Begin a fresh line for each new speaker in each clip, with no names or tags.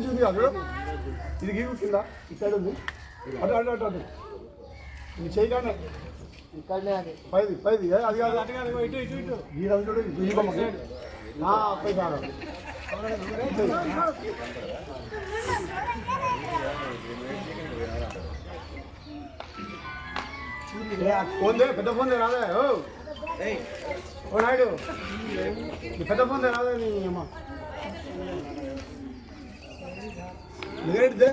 చూసి కాదు ఇది గీకు కింద ఇక్కడ ఉంది అటు అటు అటు అటు ఇది చేయగానే పైది పైది అది కాదు ఈ రోజు చూడు ఈ బొమ్మకి పై కాదు ఫోన్ దే పెద్ద ఫోన్ దే రాదే ఓ నాయుడు ఈ పెద్ద ఫోన్ దే రాదే నీ అమ్మ దే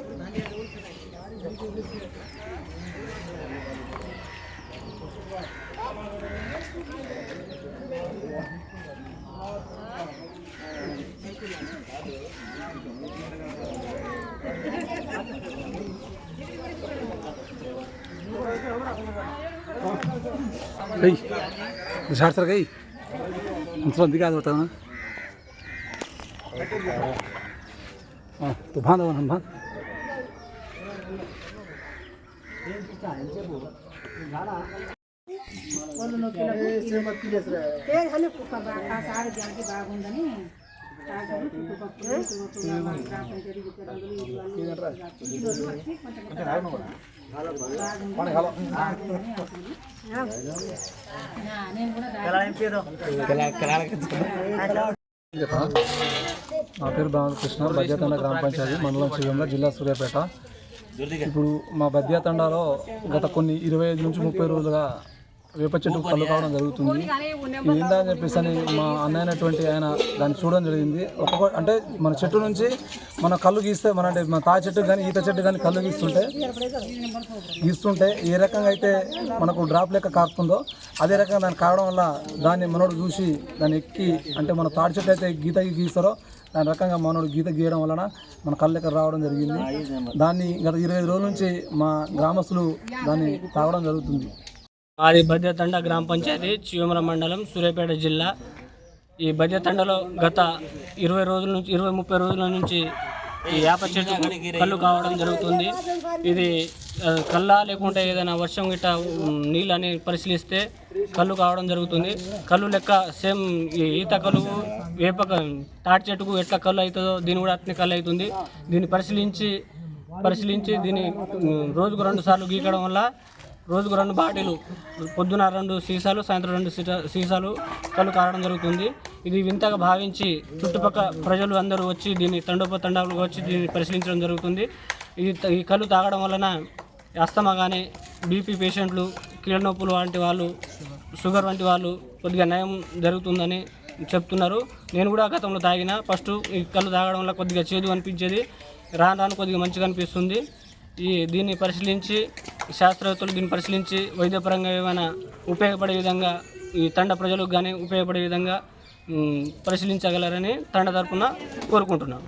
झाड़ सर गई मतलब दिखा होता ना तो बांध हम बांध నా పేరు బాలకృష్ణ బద్యాతండ గ్రామ పంచాయతీ మండలం శివంగా జిల్లా సూర్యాపేట. ఇప్పుడు మా బద్యాతండాలో గత కొన్ని 25 నుంచి 30 రోజులుగా వేప చెట్టు కళ్ళు కావడం జరుగుతుంది. ఇది ఏందని చెప్పేసి అని మా అన్నైనటువంటి ఆయన దాన్ని చూడడం జరిగింది. ఒక్కొక్క అంటే మన చెట్టు నుంచి మన కళ్ళు గీస్తే మన అంటే మన తాటి చెట్టు కానీ ఈత చెట్టు కానీ కళ్ళు గీస్తుంటే ఏ రకంగా అయితే మనకు డ్రాప్ లెక్క కారుతుందో అదే రకంగా దాన్ని కావడం వల్ల దాన్ని మనోడు చూసి దాన్ని ఎక్కి అంటే మన తాటి చెట్టు అయితే గీస్తారో దాని రకంగా మనోడు గీత గీయడం వలన మన కళ్ళు లెక్క రావడం జరిగింది. దాన్ని గత 25 రోజుల నుంచి మా గ్రామస్తులు దాన్ని తాగడం జరుగుతుంది.
మాది బద్యాతండ గ్రామ పంచాయతీ చివమర మండలం సూర్యాపేట జిల్లా. ఈ బద్యాతండలో గత 20-30 రోజుల నుంచి ఈ వేప చెట్టు కళ్ళు కావడం జరుగుతుంది. ఇది కళ్ళ లేకుంటే ఏదైనా వర్షం గిట్ట నీళ్ళని పరిశీలిస్తే కళ్ళు కావడం జరుగుతుంది. కళ్ళు లెక్క సేమ్ ఈత కళ్ళు వేప తాటి చెట్టుకు ఎట్లా కళ్ళు అవుతుందో దీని కూడా అట్నే కళ్ళు అవుతుంది. దీన్ని పరిశీలించి దీన్ని రోజుకు 2 సార్లు గీకడం వల్ల రోజుకు 2 బాటిలు, పొద్దున 2 సీసాలు, సాయంత్రం 2 సీసాలు కళ్ళు కారడం జరుగుతుంది. ఇది వింతగా భావించి చుట్టుపక్కల ప్రజలు అందరూ వచ్చి దీన్ని తండోపతండాలుగా వచ్చి దీన్ని పరిశీలించడం జరుగుతుంది. ఈ కళ్ళు తాగడం వలన అస్తమా కానీ బీపీ పేషెంట్లు, కీళ్ళ నొప్పులు వంటి వాళ్ళు, షుగర్ వంటి వాళ్ళు కొద్దిగా నయం జరుగుతుందని చెప్తున్నారు. నేను కూడా గతంలో తాగిన. ఫస్ట్ ఈ కళ్ళు తాగడం వల్ల కొద్దిగా చేదు అనిపించేది, రాను కొద్దిగా మంచిగా అనిపిస్తుంది. దీన్ని పరిశీలించి శాస్త్రవేత్తలు దీన్ని పరిశీలించి వైద్యపరంగా ఏమైనా ఉపయోగపడే విధంగా ఈ తండ ప్రజలకు కానీ ఉపయోగపడే విధంగా పరిశీలించగలరని తండ తరపున కోరుకుంటున్నాను.